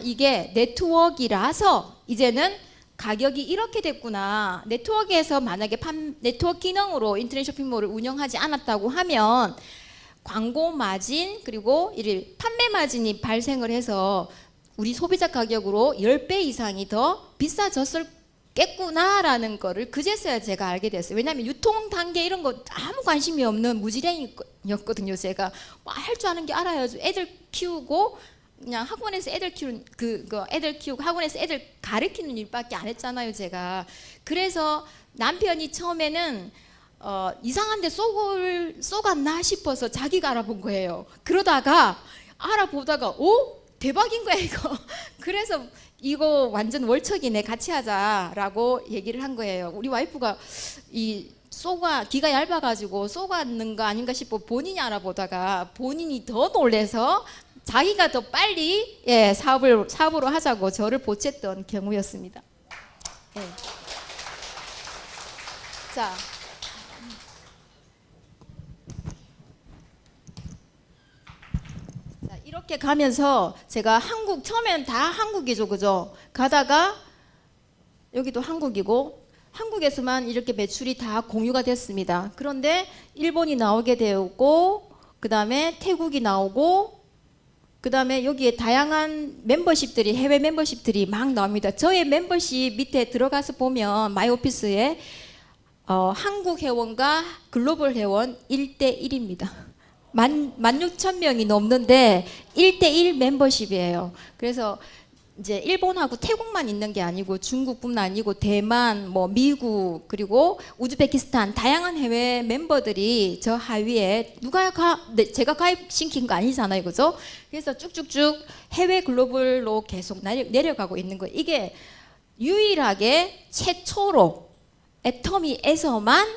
이게 네트워크라서 이제는 가격이 이렇게 됐구나. 네트워크에서 만약에 네트워크 기능으로 인터넷 쇼핑몰을 운영하지 않았다고 하면 광고 마진 그리고 이 판매 마진이 발생을 해서 우리 소비자 가격으로 10배 이상이 더 비싸졌겠구나라는 거를 그제서야 제가 알게 됐어요. 왜냐하면 유통 단계 이런 거 아무 관심이 없는 무지랭이였거든요. 제가 할 줄 아는 게 알아야죠. 애들 키우고 그냥 학원에서 애들 키우고 학원에서 애들 가르치는 일밖에 안 했잖아요, 제가. 그래서 남편이 처음에는 이상한데 쏘갔나 싶어서 자기가 알아본 거예요. 그러다가 알아보다가 대박인 거야 이거. 그래서 이거 완전 월척이네, 같이 하자라고 얘기를 한 거예요. 우리 와이프가 기가 얇아가지고 쏘갔는 거 아닌가 싶어 본인이 알아보다가 본인이 더 놀래서 자기가 더 빨리 사업으로 하자고 저를 보챘던 경우였습니다. 자, 이렇게 가면서 제가 처음엔 다 한국이죠, 그죠? 가다가 여기도 한국이고 한국에서만 이렇게 매출이 다 공유가 됐습니다. 그런데 일본이 나오게 되었고 그 다음에 태국이 나오고 그 다음에 여기에 다양한 해외 멤버십들이 막 나옵니다. 저의 멤버십 밑에 들어가서 보면 마이오피스에 한국 회원과 글로벌 회원 1대1입니다. 16,000명이 넘는데 1대1 멤버십이에요. 그래서 이제 일본하고 태국만 있는 게 아니고 중국뿐만 아니고 대만, 미국 그리고 우즈베키스탄 다양한 해외 멤버들이 저 하위에 제가 가입시킨 거 아니잖아요, 그죠? 그래서 쭉쭉쭉 해외 글로벌로 계속 내려가고 있는 거예요. 이게 유일하게 최초로 애터미에서만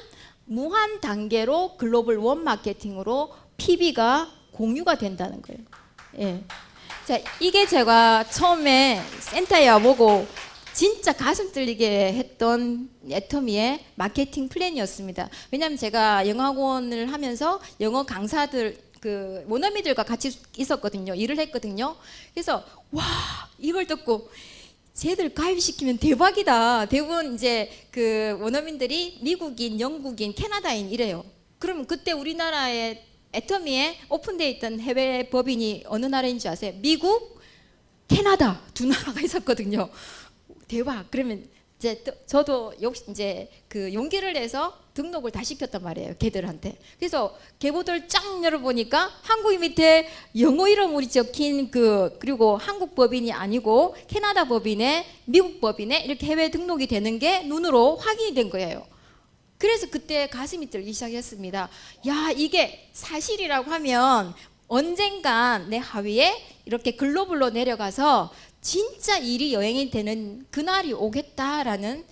무한 단계로 글로벌 원 마케팅으로 PB가 공유가 된다는 거예요. 자, 이게 제가 처음에 센터에 와보고 진짜 가슴 떨리게 했던 애터미의 마케팅 플랜이었습니다. 왜냐하면 제가 영어학원을 하면서 영어 강사들 그 원어민들과 같이 있었거든요. 일을 했거든요. 그래서 와, 이걸 듣고 쟤들 가입시키면 대박이다. 대부분 이제 그 원어민들이 미국인, 영국인, 캐나다인 이래요. 그러면 그때 우리나라의 애터미에 오픈되어 있던 해외 법인이 어느 나라인지 아세요? 미국, 캐나다 두 나라가 있었거든요. 대박. 그러면 이제 저도 역시 이제 그 용기를 내서 등록을 다 시켰단 말이에요, 걔들한테. 그래서 계보들 쫙 열어보니까 한국인 밑에 영어 이름으로 적힌 그리고 한국 법인이 아니고 캐나다 법인에 미국 법인에 이렇게 해외 등록이 되는 게 눈으로 확인이 된 거예요. 그래서 그때 가슴이 떨기 시작했습니다. 야, 이게 사실이라고 하면 언젠간 내 하위에 이렇게 글로벌로 내려가서 진짜 일이 여행이 되는 그날이 오겠다라는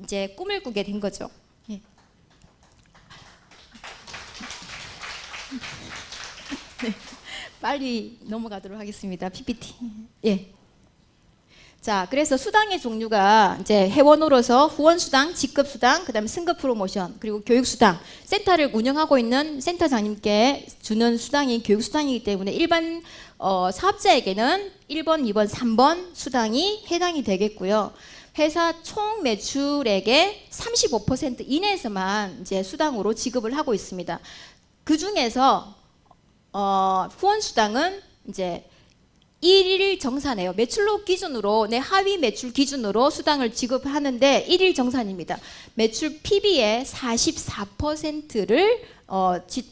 이제 꿈을 꾸게 된 거죠. 예. 네, 빨리 넘어가도록 하겠습니다. PPT. 예. 자, 그래서 수당의 종류가 이제 회원으로서 후원수당, 직급수당, 그 다음에 승급 프로모션, 그리고 교육수당. 센터를 운영하고 있는 센터장님께 주는 수당이 교육수당이기 때문에 일반 사업자에게는 1번, 2번, 3번 수당이 해당이 되겠고요. 회사 총 매출액의 35% 이내에서만 이제 수당으로 지급을 하고 있습니다. 그 중에서 후원수당은 이제 1일 정산이에요. 매출로 기준으로 내 하위 매출 기준으로 수당을 지급하는데 1일 정산입니다. 매출 PB의 44%를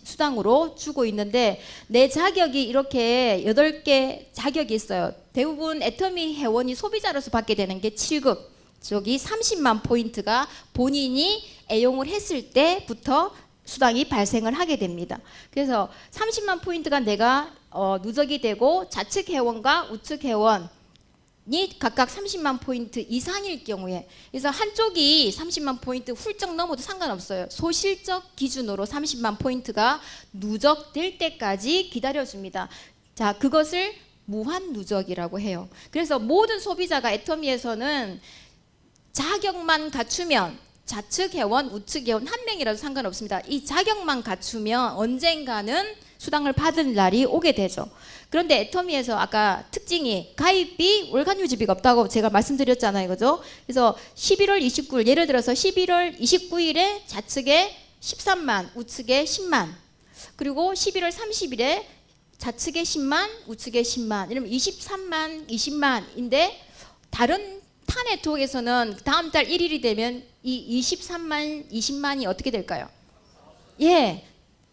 수당으로 주고 있는데 내 자격이 이렇게 8개 자격이 있어요. 대부분 애터미 회원이 소비자로서 받게 되는 게 7급. 저기 30만 포인트가 본인이 애용을 했을 때부터 수당이 발생을 하게 됩니다. 그래서 30만 포인트가 내가 누적이 되고 좌측 회원과 우측 회원이 각각 30만 포인트 이상일 경우에, 그래서 한쪽이 30만 포인트 훌쩍 넘어도 상관없어요. 소실적 기준으로 30만 포인트가 누적될 때까지 기다려줍니다. 자, 그것을 무한 누적이라고 해요. 그래서 모든 소비자가 애터미에서는 자격만 갖추면 좌측 회원, 우측 회원 한 명이라도 상관없습니다. 이 자격만 갖추면 언젠가는 수당을 받을 날이 오게 되죠. 그런데 애터미에서 아까 특징이 가입비, 월간 유지비가 없다고 제가 말씀드렸잖아요. 그죠? 그래서 11월 29일, 예를 들어서 11월 29일에 좌측에 13만, 우측에 10만. 그리고 11월 30일에 좌측에 10만, 우측에 10만. 이러면 23만, 20만인데 다른 타 네트워크에서는 다음 달 1일이 되면 이 23만, 20만이 어떻게 될까요? 예,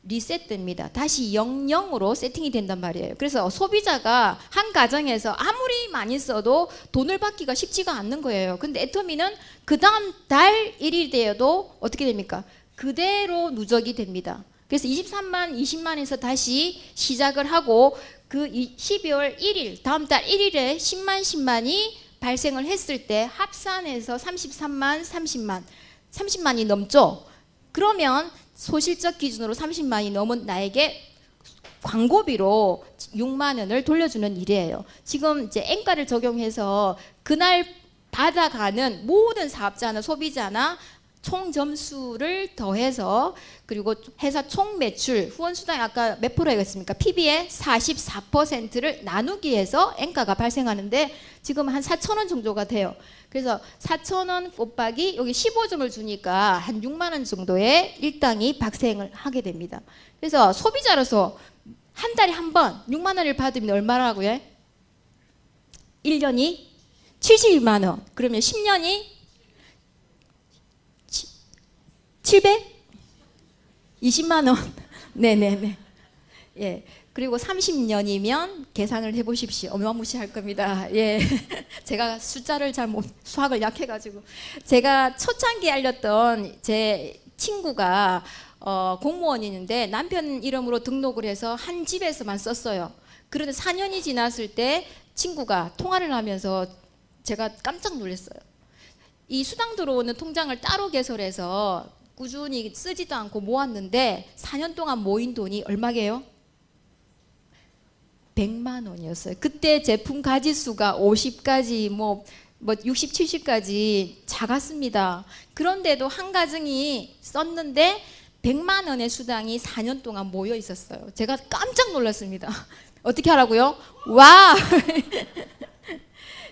리셋됩니다. 다시 00으로 세팅이 된단 말이에요. 그래서 소비자가 한 가정에서 아무리 많이 써도 돈을 받기가 쉽지가 않는 거예요. 근데 애터미는 그 다음 달 1일이 되어도 어떻게 됩니까? 그대로 누적이 됩니다. 그래서 23만, 20만에서 다시 시작을 하고 그 12월 1일, 다음 달 1일에 10만이 발생을 했을 때 합산해서 33만, 30만이 넘죠. 그러면 소실적 기준으로 30만이 넘은 나에게 광고비로 6만 원을 돌려주는 일이에요. 지금 이제 N가를 적용해서 그날 받아가는 모든 사업자나 소비자나 총 점수를 더해서 그리고 회사 총 매출 후원수당이 아까 몇 프로였습니까? PB의 44%를 나누기 해서 N가가 발생하는데 지금 한 4,000원 정도가 돼요. 그래서 4,000원 곱하기 여기 15점을 주니까 한 6만 원 정도의 일당이 발생을 하게 됩니다. 그래서 소비자로서 한 달에 한 번 6만 원을 받으면 얼마라고요? 1년이 72만 원. 그러면 10년이 720만 원. 네네네. 예. 그리고 30년이면 계산을 해보십시오. 어마무시할 겁니다. 예. 제가 숫자를 수학을 약해가지고. 제가 초창기에 알렸던 제 친구가 공무원이는데 남편 이름으로 등록을 해서 한 집에서만 썼어요. 그런데 4년이 지났을 때 친구가 통화를 하면서 제가 깜짝 놀랐어요. 이 수당 들어오는 통장을 따로 개설해서 꾸준히 쓰지도 않고 모았는데 4년 동안 모인 돈이 얼마게요? 100만 원이었어요. 그때 제품 가지수가 50가지, 뭐 60, 70까지 작았습니다. 그런데도 한 가정이 썼는데 100만 원의 수당이 4년 동안 모여 있었어요. 제가 깜짝 놀랐습니다. 어떻게 하라고요? 와!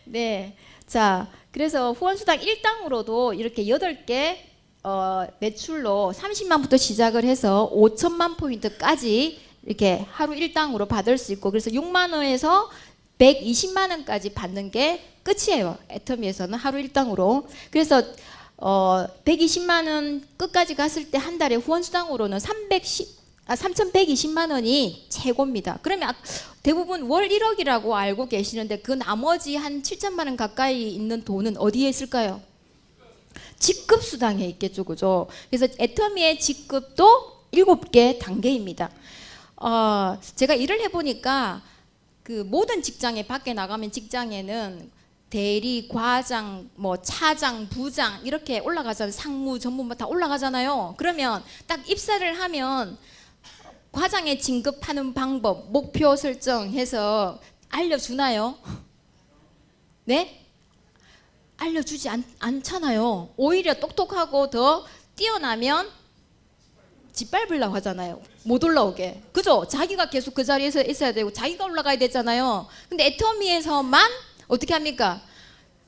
네. 자, 그래서 후원수당 1당으로도 이렇게 8개 매출로 30만부터 시작을 해서 5천만 포인트까지 이렇게 하루 1당으로 받을 수 있고, 그래서 6만 원에서 120만 원까지 받는 게 끝이에요. 애터미에서는 하루 1당으로. 그래서 120만 원 끝까지 갔을 때 한 달에 후원수당으로는 3,120만 원이 최고입니다. 그러면 대부분 월 1억이라고 알고 계시는데 그 나머지 한 7천만 원 가까이 있는 돈은 어디에 있을까요? 직급수당에 있겠죠, 그죠? 그래서 애터미의 직급도 7개 단계입니다. 제가 일을 해보니까 그 모든 직장에 밖에 나가면 직장에는 대리, 과장, 뭐 차장, 부장 이렇게 올라가잖아요. 상무, 전무 다 올라가잖아요. 그러면 딱 입사를 하면 과장에 진급하는 방법, 목표 설정해서 알려주나요? 네? 알려주지 않잖아요. 오히려 똑똑하고 더 뛰어나면 짓밟으려고 하잖아요. 못 올라오게. 그죠? 자기가 계속 그 자리에서 있어야 되고 자기가 올라가야 되잖아요. 근데 애터미에서만 어떻게 합니까?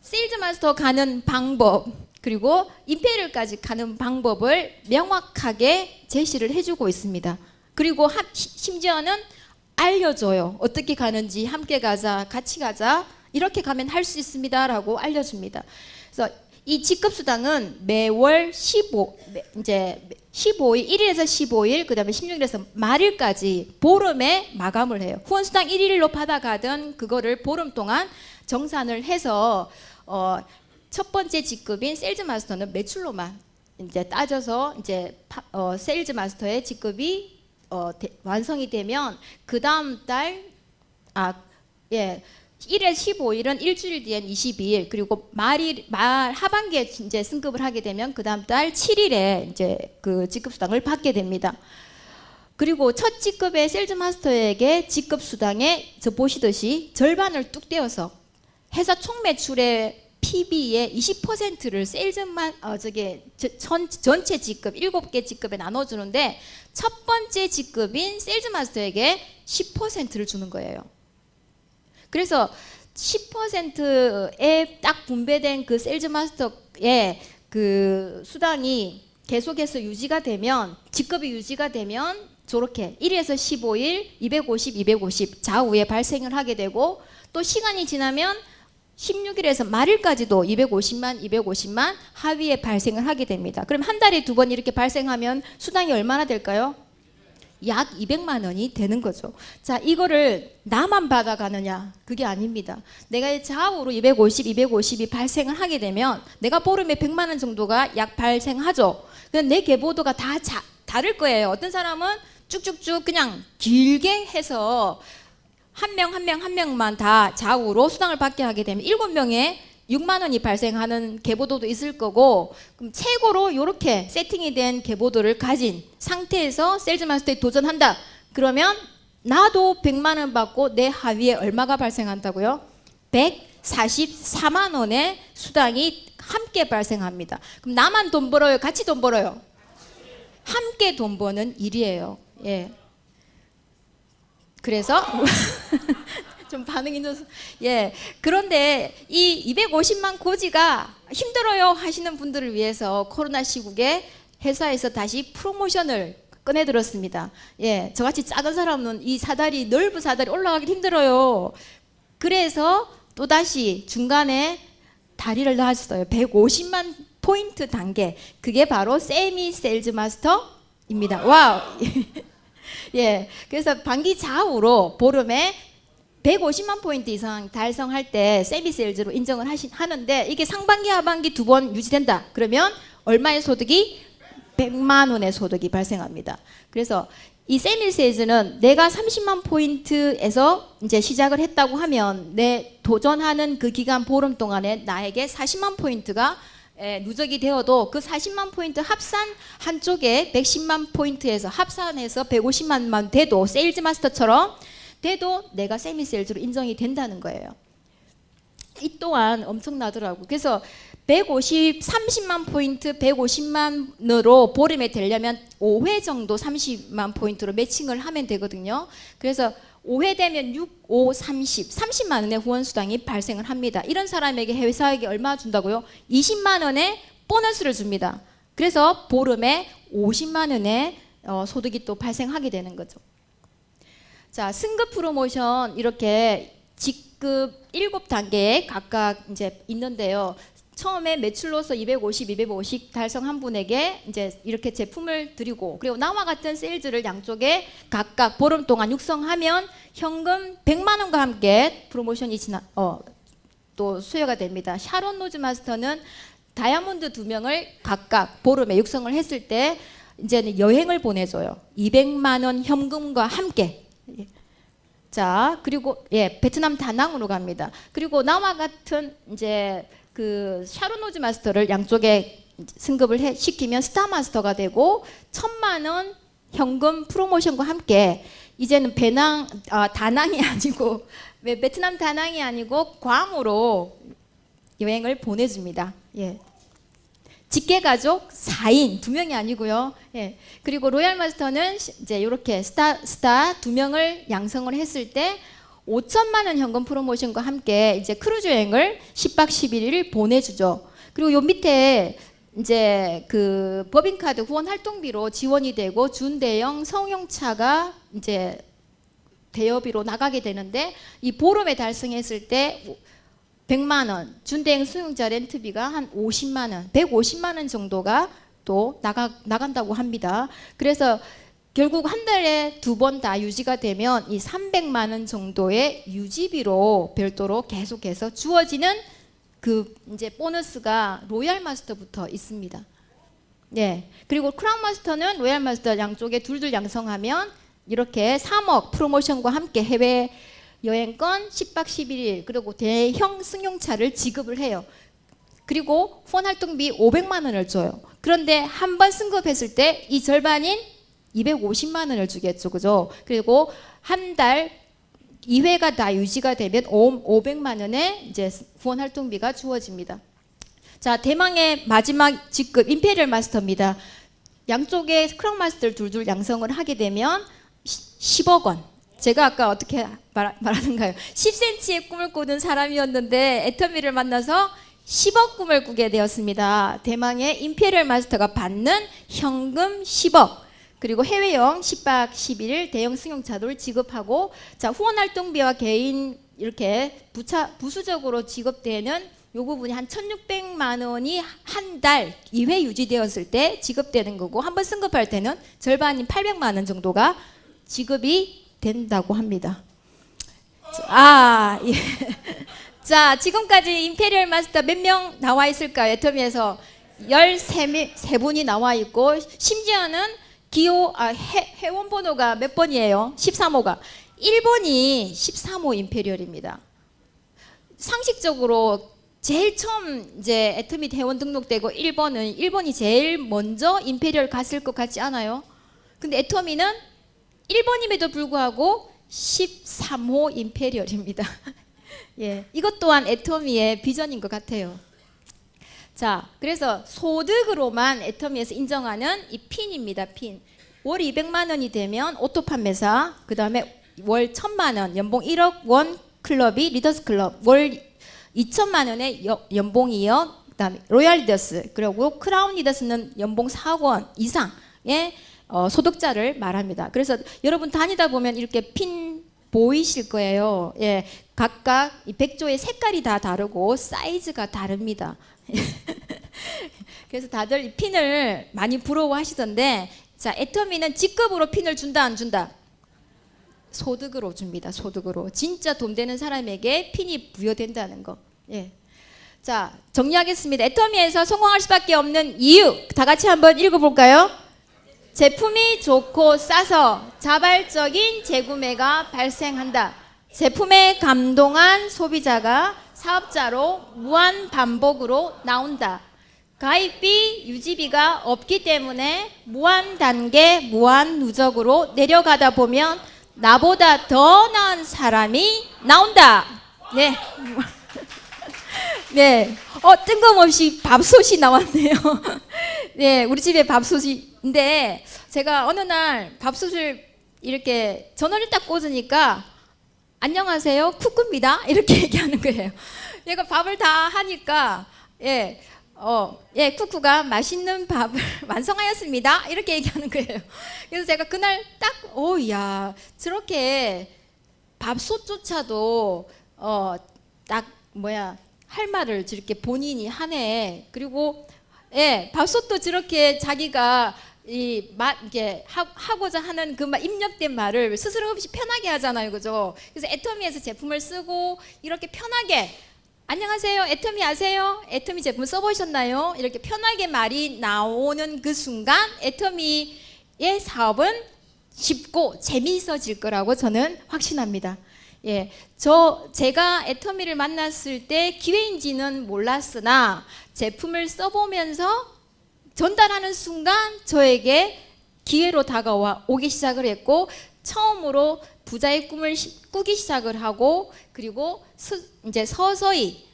세일즈 마스터 가는 방법, 그리고 임페리얼까지 가는 방법을 명확하게 제시를 해주고 있습니다. 그리고 심지어는 알려줘요. 어떻게 가는지, 함께 가자, 같이 가자, 이렇게 가면 할 수 있습니다 라고 알려줍니다. 그래서 이 직급수당은 매월 15일, 1일에서 15일, 그 다음에 16일에서 말일까지 보름에 마감을 해요. 후원수당 1일로 받아가던 그거를 보름 동안 정산을 해서 첫 번째 직급인 세일즈 마스터는 매출로만 이제 따져서 이제 세일즈 마스터의 직급이 완성이 되면 그 다음 달 1에 15일은 일주일 뒤엔 22일, 그리고 말 하반기에 이제 승급을 하게 되면 그 다음 달 7일에 이제 그 직급 수당을 받게 됩니다. 그리고 첫 직급의 세일즈 마스터에게 직급 수당에 저 보시듯이 절반을 뚝 떼어서 회사 총 매출의 PB의 20%를 전체 직급 7개 직급에 나눠주는데 첫 번째 직급인 세일즈 마스터에게 10%를 주는 거예요. 그래서 10%에 딱 분배된 그 세일즈 마스터의 그 수당이 계속해서 유지가 되면, 직급이 유지가 되면 저렇게 1에서 15일 250, 250 좌우에 발생을 하게 되고, 또 시간이 지나면 16일에서 말일까지도 250만 하위에 발생을 하게 됩니다. 그럼 한 달에 2번 이렇게 발생하면 수당이 얼마나 될까요? 약 200만 원이 되는 거죠. 자, 이거를 나만 받아가느냐? 그게 아닙니다. 내가 좌우로 250, 250이 발생을 하게 되면 내가 보름에 100만 원 정도가 약 발생하죠. 내 계보도가 다 다를 거예요. 어떤 사람은 쭉쭉쭉 그냥 길게 해서 한 명만 다 좌우로 수당을 받게 하게 되면 7명에 6만 원이 발생하는 계보도도 있을 거고, 그럼 최고로 이렇게 세팅이 된 계보도를 가진 상태에서 세일즈 마스터에 도전한다. 그러면 나도 100만 원 받고 내 하위에 얼마가 발생한다고요? 144만 원의 수당이 함께 발생합니다. 그럼 나만 돈 벌어요? 같이 돈 벌어요? 함께 돈 버는 일이에요. 예. 그래서 좀 반응이 늦어서, 예. 그런데 이 250만 고지가 힘들어요 하시는 분들을 위해서 코로나 시국에 회사에서 다시 프로모션을 꺼내들었습니다. 예. 저같이 작은 사람은 이 사다리, 넓은 사다리 올라가기 힘들어요. 그래서 또다시 중간에 다리를 놨어요. 150만 포인트 단계. 그게 바로 세미 세일즈 마스터입니다. 와우. 예. 그래서 반기 좌우로 보름에 150만 포인트 이상 달성할 때 세미 세일즈로 인정을 하는데, 이게 상반기 하반기 2번 유지된다. 그러면 얼마의 소득이? 100만 원의 소득이 발생합니다. 그래서 이 세미 세일즈는 내가 30만 포인트에서 이제 시작을 했다고 하면 내 도전하는 그 기간 보름 동안에 나에게 40만 포인트가 누적이 되어도 그 40만 포인트 합산 한쪽에 110만 포인트에서 합산해서 150만만 돼도, 세일즈 마스터처럼 돼도 내가 세미 세일즈로 인정이 된다는 거예요. 이 또한 엄청나더라고. 그래서 30만 포인트 150만으로 보름에 되려면 5회 정도 30만 포인트로 매칭을 하면 되거든요. 그래서 5회 되면 6, 5, 30만 원의 후원수당이 발생을 합니다. 이런 사람에게 회사에게 얼마 준다고요? 20만 원의 보너스를 줍니다. 그래서 보름에 50만 원의 소득이 또 발생하게 되는 거죠. 자, 승급 프로모션 이렇게 직급 7단계에 각각 이제 있는데요. 처음에 매출로서 250 달성한 분에게 이제 이렇게 제품을 드리고, 그리고 나와 같은 세일즈를 양쪽에 각각 보름 동안 육성하면 현금 100만 원과 함께 프로모션이 또 수여가 됩니다. 샤론 로즈 마스터는 다이아몬드 2명을 각각 보름에 육성을 했을 때 이제는 여행을 보내줘요. 200만 원 현금과 함께. 자, 그리고 베트남 다낭으로 갑니다. 그리고 나와 같은 이제 그 샤론 로즈 마스터를 양쪽에 승급을 시키면 스타 마스터가 되고 1,000만 원 현금 프로모션과 함께 이제는 다낭이 아니고 베트남 다낭이 아니고 괌으로 여행을 보내줍니다. 예. 직계가족 4인 2명이 아니고요. 예. 그리고 로얄 마스터는 이제 이렇게 스타 2명을 양성을 했을 때 5천만 원 현금 프로모션과 함께 이제 크루즈 여행을 10박 11일을 보내주죠. 그리고 요 밑에 이제 그 법인카드 후원 활동비로 지원이 되고 준대형 성용차가 이제 대여비로 나가게 되는데, 이 보름에 달성했을 때 100만 원, 준대행 승용차 렌트비가 한 50만 원, 150만 원 정도가 또 나간다고 합니다. 그래서 결국 한 달에 2번 다 유지가 되면 이 300만 원 정도의 유지비로 별도로 계속해서 주어지는 그 이제 보너스가 로얄 마스터부터 있습니다. 네. 그리고 크라운 마스터는 로얄 마스터 양쪽에 둘둘 양성하면 이렇게 3억 프로모션과 함께 해외 여행권 10박 11일 그리고 대형 승용차를 지급을 해요. 그리고 후원 활동비 500만 원을 줘요. 그런데 한 번 승급했을 때 이 절반인 250만 원을 주겠죠. 그죠? 그리고 한 달 2회가 다 유지가 되면 500만 원의 이제 후원 활동비가 주어집니다. 자, 대망의 마지막 직급 임페리얼 마스터입니다. 양쪽에 크라운 마스터를 둘둘 양성을 하게 되면 10억 원. 제가 아까 어떻게 말하는가요? 10cm의 꿈을 꾸는 사람이었는데 애터미를 만나서 10억 꿈을 꾸게 되었습니다. 대망의 임페리얼 마스터가 받는 현금 10억. 그리고 해외여행 10박 11일 대형 승용차도를 지급하고, 자, 후원 활동비와 개인 이렇게 부수적으로 지급되는 요 부분이 한 1,600만 원이 한 달 2회 유지되었을 때 지급되는 거고, 한 번 승급할 때는 절반인 800만 원 정도가 지급이 된다고 합니다. 예. 자, 지금까지 임페리얼 마스터 몇 명 나와 있을까요? 애터미에서 13분이 나와 있고, 심지어는 회원 번호가 몇 번이에요? 13호가. 1번이 13호 임페리얼입니다. 상식적으로 제일 처음 이제 애터미 회원 등록되고 1번이 제일 먼저 임페리얼 갔을 것 같지 않아요? 근데 애터미는 1번임에도 불구하고 13호 임페리얼입니다. 예, 이것 또한 애터미의 비전인 것 같아요. 자, 그래서 소득으로만 애터미에서 인정하는 이 핀입니다. 핀. 월 200만 원이 되면 오토 판매사, 그 다음에 월 1,000만 원, 연봉 1억 원 클럽이 리더스 클럽, 월 2천만 원의 연봉이요. 그 다음에 로얄 리더스, 그리고 크라운 리더스는 연봉 4억 원 이상의 소득자를 말합니다. 그래서 여러분 다니다 보면 이렇게 핀 보이실 거예요. 예, 각각 이 백조의 색깔이 다 다르고 사이즈가 다릅니다. 그래서 다들 이 핀을 많이 부러워하시던데, 자, 애터미는 직급으로 핀을 준다 안 준다? 소득으로 줍니다. 소득으로. 진짜 돈 되는 사람에게 핀이 부여된다는 거. 예. 자, 정리하겠습니다. 애터미에서 성공할 수밖에 없는 이유 다 같이 한번 읽어볼까요? 제품이 좋고 싸서 자발적인 재구매가 발생한다. 제품에 감동한 소비자가 사업자로 무한 반복으로 나온다. 가입비, 유지비가 없기 때문에 무한 단계, 무한 누적으로 내려가다 보면 나보다 더 나은 사람이 나온다. 네. 네. 뜬금없이 밥솥이 나왔네요. 네, 우리 집에 밥솥인데 제가 어느 날 밥솥을 이렇게 전원을 딱 꽂으니까 안녕하세요, 쿠쿠입니다. 이렇게 얘기하는 거예요. 얘가 밥을 다 하니까 쿠쿠가 맛있는 밥을 완성하였습니다. 이렇게 얘기하는 거예요. 그래서 제가 그날 딱, 야, 저렇게 밥솥조차도 딱 할 말을 저렇게 본인이 하네. 그리고 밥솥도 저렇게 자기가 이게 하고자 하는 그 입력된 말을 스스럼 없이 편하게 하잖아요, 그죠? 그래서 애터미에서 제품을 쓰고 이렇게 편하게 안녕하세요, 애터미 아세요? 애터미 제품 써보셨나요? 이렇게 편하게 말이 나오는 그 순간 애터미의 사업은 쉽고 재미있어질 거라고 저는 확신합니다. 제가 애터미를 만났을 때 기회인지는 몰랐으나 제품을 써보면서 전달하는 순간 저에게 기회로 다가오기 시작을 했고, 처음으로 부자의 꿈을 꾸기 시작을 하고, 그리고 이제 서서히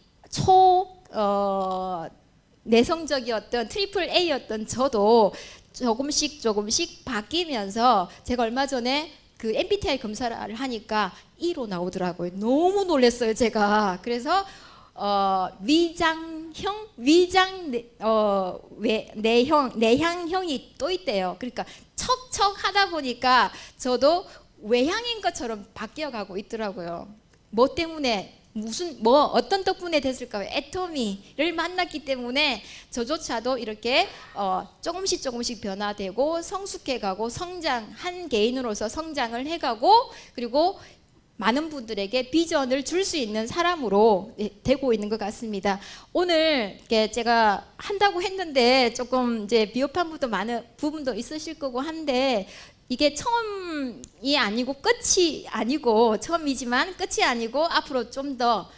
내성적이었던 트리플 A였던 저도 조금씩 바뀌면서, 제가 얼마 전에 그 MBTI 검사를 하니까 E로 나오더라고요. 너무 놀랐어요, 제가. 그래서 내향형이 또 있대요. 그러니까 척척 하다 보니까 저도 외향인 것처럼 바뀌어가고 있더라고요. 뭐 때문에 어떤 덕분에 됐을까요? 애터미를 만났기 때문에 저조차도 이렇게 조금씩 변화되고 성숙해가고 한 개인으로서 성장을 해가고, 그리고 많은 분들에게 비전을 줄 수 있는 사람으로 되고 있는 것 같습니다. 오늘 제가 한다고 했는데 조금 이제 비겁한 부분도 있으실 거고 한데, 이게 처음이 아니고 끝이 아니고, 처음이지만 끝이 아니고 앞으로 좀 더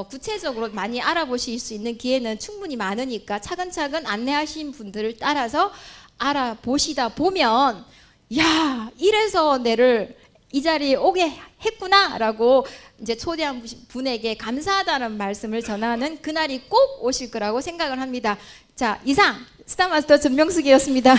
구체적으로 많이 알아보실 수 있는 기회는 충분히 많으니까 차근차근 안내하신 분들을 따라서 알아보시다 보면, 야, 이래서 내를 이 자리에 오게 했구나 라고 이제 초대한 분에게 감사하다는 말씀을 전하는 그날이 꼭 오실 거라고 생각을 합니다. 자, 이상 스타마스터 전명숙이었습니다.